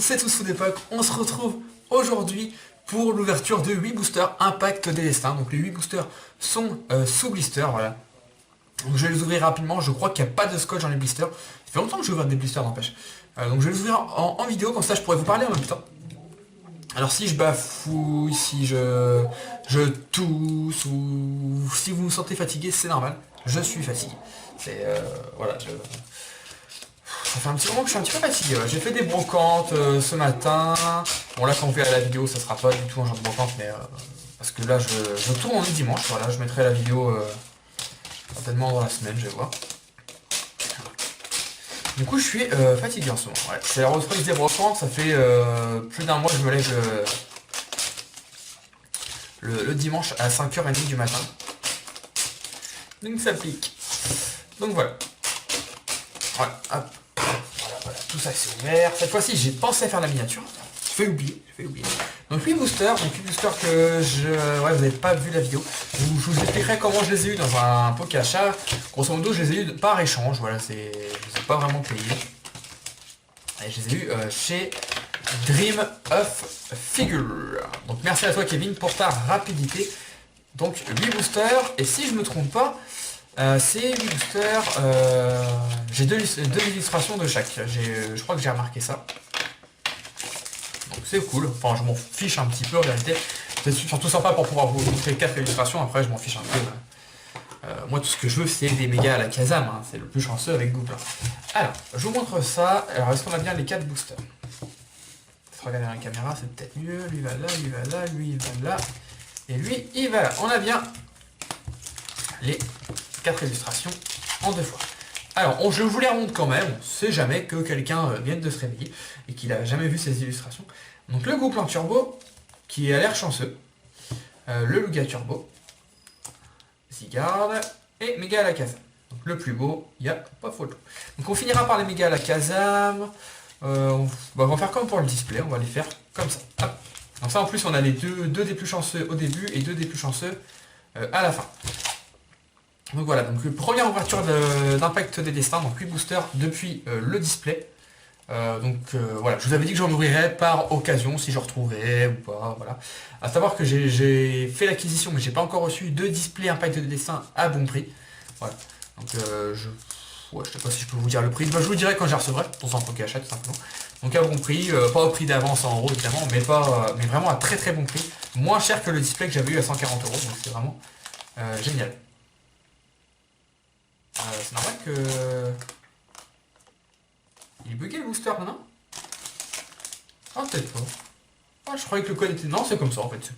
c'est tout sous d'époque. On se retrouve aujourd'hui pour l'ouverture de 8 boosters Impact des Destins. Donc les 8 boosters sont sous blister, voilà. Donc je vais les ouvrir rapidement, je crois qu'il n'y a pas de scotch dans les blisters. Ça fait longtemps que je ouvre des blisters, n'empêche. Donc je vais les ouvrir en vidéo, comme ça je pourrais vous parler en même temps. Alors si je bafouille, si je tousse, ou si vous vous sentez fatigué, c'est normal. Je suis fatigué. C'est voilà, ça fait un petit moment que je suis un petit peu fatigué. J'ai fait des brocantes ce matin. Bon là quand vous verrez la vidéo, ça sera pas du tout un genre de brocante, mais parce que là je tourne en dimanche. Voilà, je mettrai la vidéo certainement dans la semaine, je vais voir. Du coup je suis fatigué en ce moment. Ouais. C'est la reprise des brocantes, ça fait plus d'un mois que je me lève le dimanche à 5h30 du matin. Donc ça pique. Donc voilà. Voilà, hop. Voilà, tout ça c'est ouvert. Cette fois-ci j'ai pensé à faire la miniature. Je vais oublier. Donc 8 boosters, que ouais, vous n'avez pas vu la vidéo. Je vous expliquerai comment je les ai eu dans un pot achat. Grosso modo je les ai eu par échange. Voilà, je ne les ai pas vraiment payés. Et je les ai eu chez Dream of Figure. Donc merci à toi Kevin pour ta rapidité. Donc 8 boosters, et si je me trompe pas, c'est 8 boosters, j'ai deux illustrations de chaque, je crois que j'ai remarqué ça. Donc c'est cool, enfin je m'en fiche un petit peu en vérité. C'est surtout sympa pour pouvoir vous montrer 4 illustrations, après je m'en fiche un peu. Moi tout ce que je veux c'est des mégas à la Kazam, hein. C'est le plus chanceux avec Google. Alors, je vous montre ça. Alors est-ce qu'on a bien les 4 boosters? Regardez dans la caméra, c'est peut-être mieux. Lui va là, lui va là, lui il va là. Et lui, il va là. On a bien les 4 illustrations en 2 fois. Alors, je vous les remonte quand même. On ne sait jamais que quelqu'un vienne de se réveiller et qu'il n'a jamais vu ces illustrations. Donc le Gouplan Turbo, qui a l'air chanceux. Le Lugia Turbo. Zygarde. Et Méga à la Kazam. Donc le plus beau, il n'y a pas photo. Donc on finira par les Méga à la Kazam. On va faire comme pour le display. On va les faire comme ça. Hop. Donc ça en plus on a les deux des plus chanceux au début et 2 des plus chanceux à la fin. Donc voilà, donc première ouverture d'Impact des Destins, donc 8 boosters depuis le display. Voilà, je vous avais dit que j'en ouvrirais par occasion si je retrouvais ou pas, voilà. À savoir que j'ai fait l'acquisition mais j'ai pas encore reçu 2 displays Impact des Destins à bon prix. Voilà. Donc je sais pas si je peux vous dire le prix, je vous dirai quand je recevrai, dans un pot achat tout simplement. Donc à bon prix, pas au prix d'avance en euros évidemment, mais vraiment à très très bon prix. Moins cher que le display que j'avais eu à 140 €, donc c'est vraiment génial. C'est normal que... Il est bugué le booster, non? Ah peut-être pas. Ah je croyais que le code était... Non c'est comme ça en fait.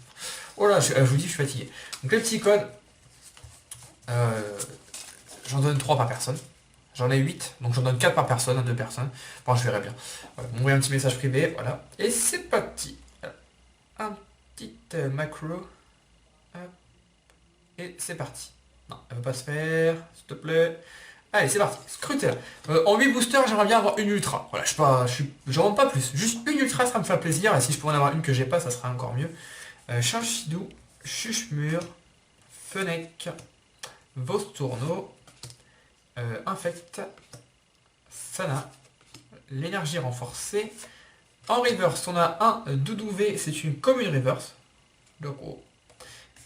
Oh là, je vous dis je suis fatigué. Donc les petits codes, j'en donne 3 par personne. J'en ai 8, donc j'en donne 4 par personne, à 2 personnes. Bon, je verrai bien. Voilà, m'envoyer un petit message privé, voilà. Et c'est parti. Un petit macro. Hop. Et c'est parti. Non, elle ne veut pas se faire, s'il te plaît. Allez, c'est parti. Scrutez là. En 8 boosters, j'aimerais bien avoir une ultra. Voilà, j'en demande pas plus. Juste une ultra, ça me fait plaisir. Et si je pourrais en avoir une que j'ai pas, ça serait encore mieux. Chinchidou, Chuchemur, Fennec, Vostourneau. Infect, Sana, l'énergie renforcée. En reverse, on a un Doudouvé, c'est une commune reverse. Le gros.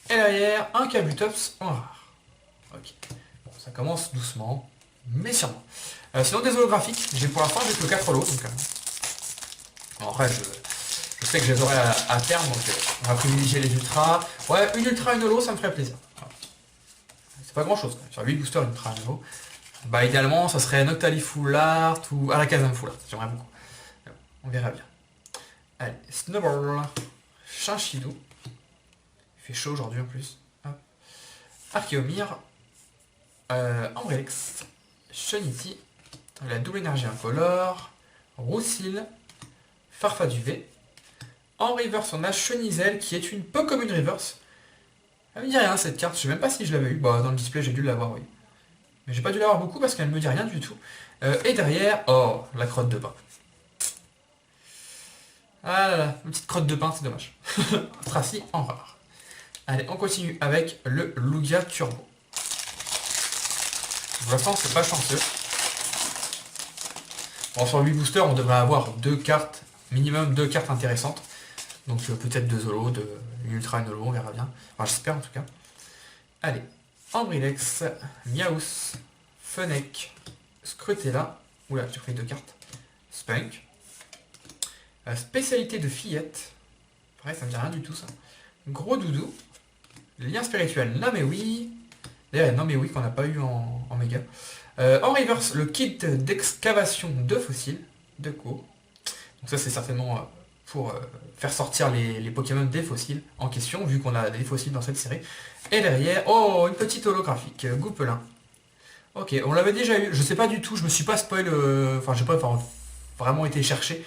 Et derrière, un Kabutops en rare. Ok. Bon, ça commence doucement, mais sûrement. Sinon des holographiques, pour l'instant j'ai que 4 lots. Donc, bon, après, je sais que je les aurai à terme, donc on va privilégier les ultras. Ouais, une ultra, une holo, ça me ferait plaisir. Voilà. C'est pas grand chose. Sur 8 boosters, une ultra, une holo. Bah idéalement ça serait Noctali Full Art ou à la Kazam Full Art, j'aimerais beaucoup. On verra bien. Allez, Snowball, Chinchidou. Il fait chaud aujourd'hui en plus. Archeomir, Ambrelix, Shunity, la double énergie incolore, Roussil, Farfaduvé. En reverse on a Chenizel qui est une peu comme une reverse. Elle me dit rien cette carte, je sais même pas si je l'avais eu. Bah dans le display j'ai dû l'avoir, oui. Mais j'ai pas dû l'avoir beaucoup parce qu'elle ne me dit rien du tout. Et derrière, oh, la crotte de pain. Ah là là, une petite crotte de pain, c'est dommage. Tracy en rare. Allez, on continue avec le Lugia Turbo. Pour l'instant, c'est pas chanceux. Bon, sur 8 boosters, on devrait avoir 2 cartes minimum 2 cartes intéressantes. Donc peut-être 2 Zolo, une Ultra, une Holo, on verra bien. Enfin j'espère en tout cas. Allez, Ambrilex, Miaus, Fennec, Scrutella. Oula, j'ai refait 2 cartes. Spunk. Spécialité de fillette. Pareil, ça me dit rien du tout ça. Gros doudou. Lien spirituel, Namewi. D'ailleurs, Namewi qu'on n'a pas eu en méga. En reverse, le kit d'excavation de fossiles. De Co. Donc ça c'est certainement pour faire sortir les Pokémon des fossiles en question, vu qu'on a des fossiles dans cette série. Et derrière, oh, une petite holographique, Goupelin. Ok, on l'avait déjà eu, je sais pas du tout, je me suis pas spoil, enfin j'ai pas vraiment été chercher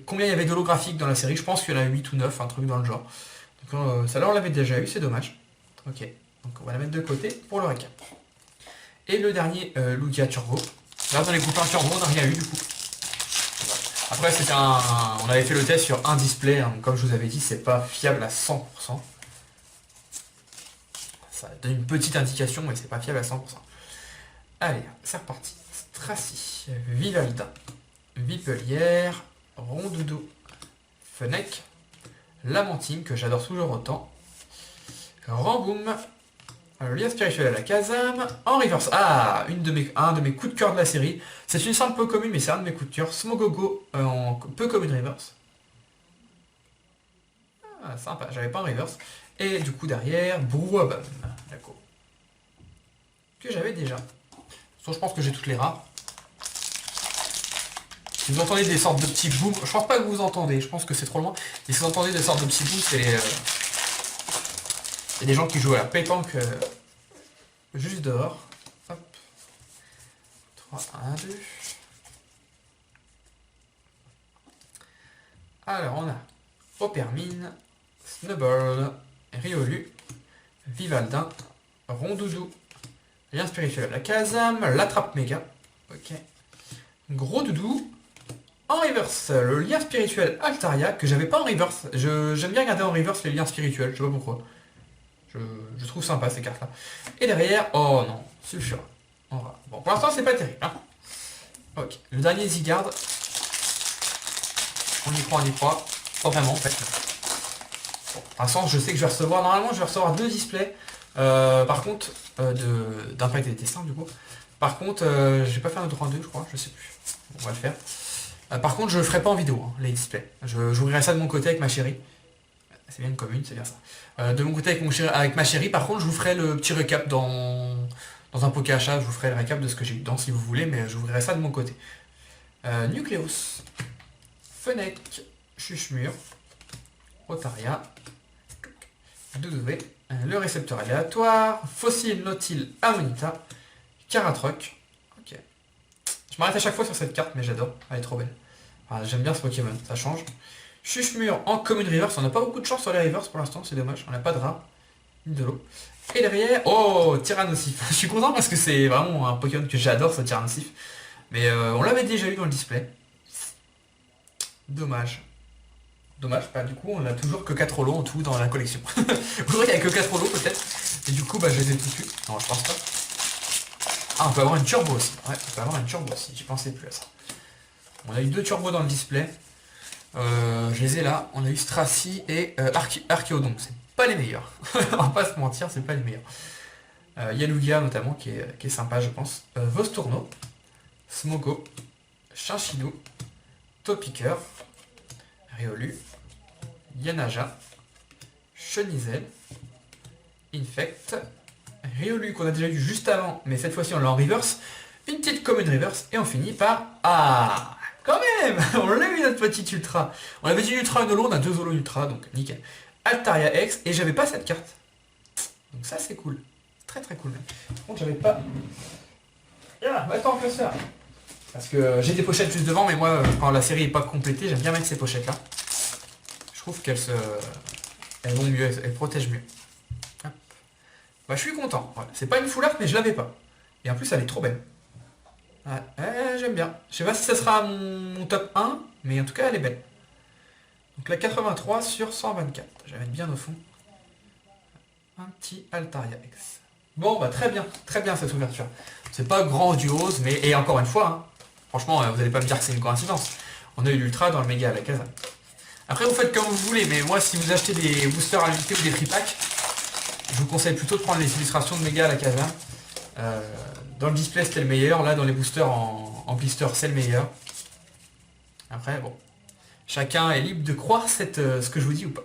combien il y avait d'holographiques dans la série, je pense qu'il y en a 8 ou 9, un truc dans le genre. Donc ça là on l'avait déjà eu, c'est dommage. Ok, donc on va la mettre de côté pour le récap. Et le dernier, Lugia Turbo. Là dans les coupins Turbo on n'a rien eu du coup. Après c'était on avait fait le test sur un display, hein, comme je vous avais dit, c'est pas fiable à 100%. Ça donne une petite indication, mais c'est pas fiable à 100%. Allez, c'est reparti. Stracy, Vivalda, Vipelière, Rondoudou, Fennec, Lamentine, que j'adore toujours autant, Ramboum, le lien spirituel à la Kazam, en reverse. Ah, un de mes coups de cœur de la série. C'est une simple peu commune, mais c'est un de mes coups de cœur. Smogogo en peu commune reverse. Ah, sympa, j'avais pas en reverse. Et du coup derrière, Brouabam, d'accord. Que j'avais déjà. Je pense que j'ai toutes les rares. Si vous entendez des sortes de petits booms, je pense pas que vous entendez, je pense que c'est trop loin. Et si vous entendez des sortes de petits booms, c'est il y a des gens qui jouent à la pétanque juste dehors. Hop. 3, 1, 2. Alors on a Opermine, Snowball, Riolu, Vivaldin, Rondoudou, lien spirituel à la Kazam, l'attrape méga. Ok. Gros doudou. En reverse, le lien spirituel Altaria, que j'avais pas en reverse. J'aime bien regarder en reverse les liens spirituels, je sais pas pourquoi. Je trouve sympa ces cartes là. Et derrière, oh non, Sulfura. Bon, pour l'instant c'est pas terrible. Hein. Ok, le dernier Zygarde. On y croit, on y croit. Pas vraiment en fait. Bon, pour l'instant je sais que je vais recevoir, normalement je vais recevoir 2 displays. Par contre, d'impact et des destins du coup. Par contre, je vais pas faire notre 2 je crois, je sais plus. Bon, on va le faire. Par contre, je ne ferai pas en vidéo, hein, les displays. J'ouvrirai ça de mon côté avec ma chérie. C'est bien une commune, c'est bien ça. De mon côté avec ma chérie, par contre, je vous ferai le petit récap dans un poké achat. Je vous ferai le récap de ce que j'ai eu dedans si vous voulez, mais j'ouvrirai ça de mon côté. Nucleus, Fennec, Chuchemur, Rotaria, Doudouvé, le récepteur aléatoire, Fossile, Nautile, Amonita, Caratroc. Ok. Je m'arrête à chaque fois sur cette carte, mais j'adore. Elle est trop belle. Enfin, j'aime bien ce Pokémon, ça change. Chuchemur en commune reverse. On n'a pas beaucoup de chance sur les reverse pour l'instant, c'est dommage. On n'a pas de rare, ni de l'eau. Et derrière, oh, Tyrannosif. Je suis content parce que c'est vraiment un Pokémon que j'adore, ce Tyrannosif. Mais on l'avait déjà eu dans le display. Dommage. Dommage, bah, du coup on a toujours que 4 holos en tout dans la collection. Aujourd'hui il n'y a que 4 holos peut-être. Et du coup bah, je les ai tous eus. Non je pense pas. Ah on peut avoir une turbo aussi. Ouais on peut avoir une turbo aussi, j'y pensais plus à ça. On a eu 2 turbos dans le display. Je les ai là. On a eu Stracy et Archeodon. C'est pas les meilleurs. On va pas se mentir, c'est pas les meilleurs. Yalugia notamment qui est sympa je pense. Vostourno, Smogo, Chinchidou, Topiqueur, Riolu, Yanaja, Chenizel, Infect, Riolu qu'on a déjà eu juste avant, mais cette fois-ci on l'a en reverse, une petite commune reverse, et on finit par... Ah quand même on l'a eu notre petite ultra. On avait dit ultra une holo, on a 2 holos ultra, donc nickel. Altaria X, et j'avais pas cette carte. Donc ça c'est cool. Très très cool même. Par contre j'avais pas... Ah, va en classeur. Parce que j'ai des pochettes juste devant, mais moi quand la série est pas complétée, j'aime bien mettre ces pochettes là. Je trouve qu'elles vont mieux, elles protègent mieux. Hop. Bah, je suis content. Voilà. C'est pas une full art, mais je l'avais pas. Et en plus, elle est trop belle. Ouais, j'aime bien. Je sais pas si ça sera mon top 1, mais en tout cas, elle est belle. Donc la 83 sur 124. Je vais mettre bien au fond. Un petit Altaria X. Bon, bah très bien cette ouverture. C'est pas grandiose, mais et encore une fois, hein, franchement, vous n'allez pas me dire que c'est une coïncidence. On a eu l'ultra dans le méga à la Kazam. Après vous faites comme vous voulez, mais moi si vous achetez des boosters à l'unité ou des tripacks, je vous conseille plutôt de prendre les illustrations de méga à la Kazam. Dans le display c'était le meilleur, là dans les boosters en blister c'est le meilleur. Après bon, chacun est libre de croire ce que je vous dis ou pas.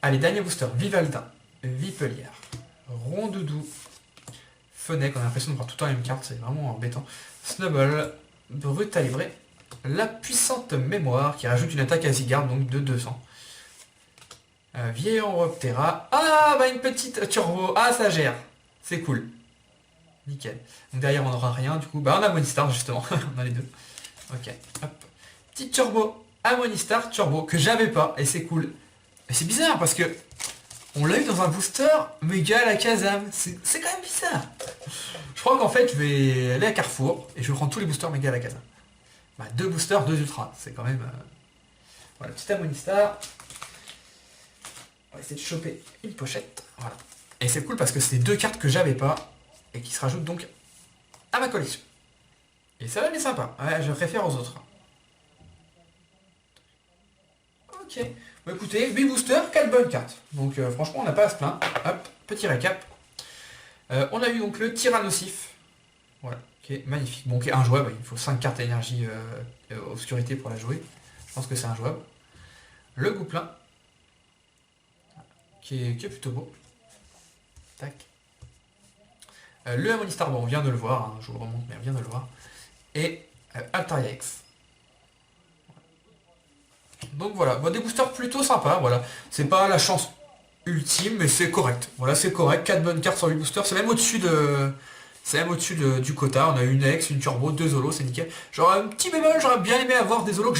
Allez, dernier booster, Vivaldin, Vipelière, Rondoudou, Fennec, on a l'impression de voir tout le temps la même carte, c'est vraiment embêtant. Snubble, Brutalibré, la puissante mémoire qui rajoute une attaque à Zygarde, donc de 200. Vieilleuroptera, ah bah une petite turbo, ah ça gère, c'est cool. Nickel. Donc derrière on n'aura rien, du coup, bah on a Monistar justement, on a les deux. Ok, hop. Petite turbo, à Monistar, turbo, que j'avais pas, et c'est cool. Et c'est bizarre parce que on l'a eu dans un booster méga à la Kazam. C'est quand même bizarre. Je crois qu'en fait je vais aller à Carrefour et je vais prendre tous les boosters méga à la Kazam. Bah, 2 boosters, 2 ultras. C'est quand même... Voilà, petit Amonistar. On va essayer de choper une pochette. Voilà. Et c'est cool parce que c'est 2 cartes que j'avais pas et qui se rajoutent donc à ma collection. Et ça va être sympa. Ouais, je préfère aux autres. Ok. Bon, écoutez, 8 boosters, 4 bonnes cartes. Donc franchement, on n'a pas à se plaindre. Hop, petit récap. On a eu donc le Tyrannosif. Voilà, qui est magnifique. Bon, qui est injouable. Il faut 5 cartes énergie obscurité pour la jouer. Je pense que c'est injouable. Le Gouplin. Qui est plutôt beau. Tac. Le Amonistar, bon, on vient de le voir. Hein, je vous le remonte, mais on vient de le voir. Et Altaria X. Donc voilà, bon, des boosters plutôt sympas, voilà. C'est pas la chance ultime, mais c'est correct. Voilà, c'est correct. 4 bonnes cartes sur 8 boosters, c'est même au-dessus de. C'est même au-dessus du quota. On a une X, une Turbo, 2 Zolos, c'est nickel. J'aurais un petit bémol, j'aurais bien aimé avoir des Zolos que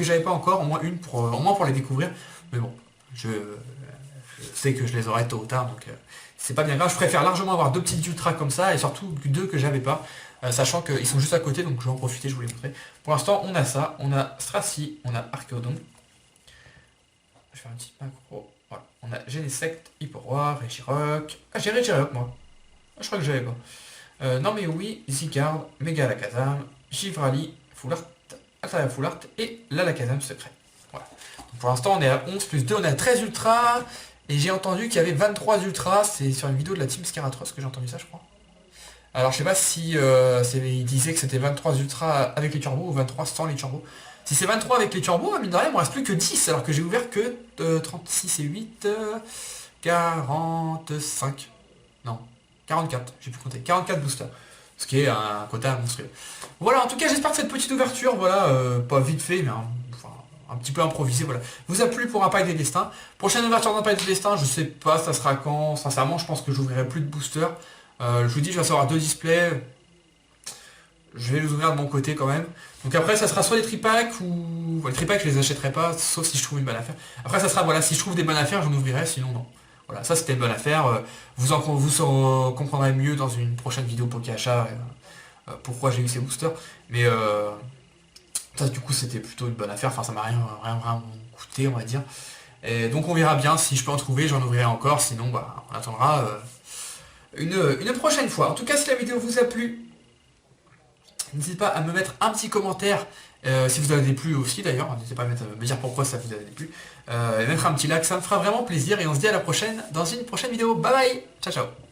j'avais pas encore, au moins une au moins pour les découvrir. Mais bon, je sais que je les aurai tôt ou tard, donc c'est pas bien grave. Je préfère largement avoir 2 petites ultras comme ça, et surtout 2 que j'avais pas. Sachant qu'ils sont juste à côté, donc je vais en profiter, je vous les montrer. Pour l'instant, on a ça, on a Stracy, on a Archaeodon. Je vais faire un petit macro. Voilà. On a Genesect, Hyporoi, Regirock. Ah, j'ai Regirock, moi. Ah, je crois que j'avais pas. Non mais oui, Zygarde, Méga Alakazam, Givrali, Full Art, Altaria Full Art et l'Alakazam secret. Voilà. Donc pour l'instant, on est à 11 plus 2, on a 13 ultras. Et j'ai entendu qu'il y avait 23 ultras. C'est sur une vidéo de la team Scaratros que j'ai entendu ça, je crois. Alors je sais pas si il disait que c'était 23 ultras avec les turbos ou 23 sans les turbos. Si c'est 23 avec les turbos, mine de rien, il me reste plus que 10, alors que j'ai ouvert que 36 et 8, 45. Non, 44, j'ai pu compter. 44 boosters. Ce qui est un quota monstrueux. Voilà, en tout cas j'espère que cette petite ouverture, voilà, pas vite fait, mais un petit peu improvisé, voilà, vous a plu pour Impact des Destins. Prochaine ouverture d'Impact des Destins, je sais pas ça sera quand, sincèrement je pense que j'ouvrirai plus de boosters. Je vous dis, je vais recevoir 2 displays. Je vais les ouvrir de mon côté quand même. Donc après, ça sera soit des tripacks ou... Les tripacks, je les achèterai pas, sauf si je trouve une bonne affaire. Après, ça sera, voilà, si je trouve des bonnes affaires, j'en ouvrirai, sinon non. Voilà, ça c'était une bonne affaire. Vous comprendrez mieux dans une prochaine vidéo pour achat pourquoi j'ai eu ces boosters. Mais ça, du coup, c'était plutôt une bonne affaire. Enfin, ça m'a rien vraiment coûté, on va dire. Et donc, on verra bien. Si je peux en trouver, j'en ouvrirai encore. Sinon, bah, on attendra... une prochaine fois. En tout cas, si la vidéo vous a plu, n'hésitez pas à me mettre un petit commentaire, si vous avez déplu aussi d'ailleurs, n'hésitez pas à me dire pourquoi ça vous a déplu, et mettre un petit like, ça me fera vraiment plaisir, et on se dit à la prochaine, dans une prochaine vidéo. Bye bye, ciao ciao.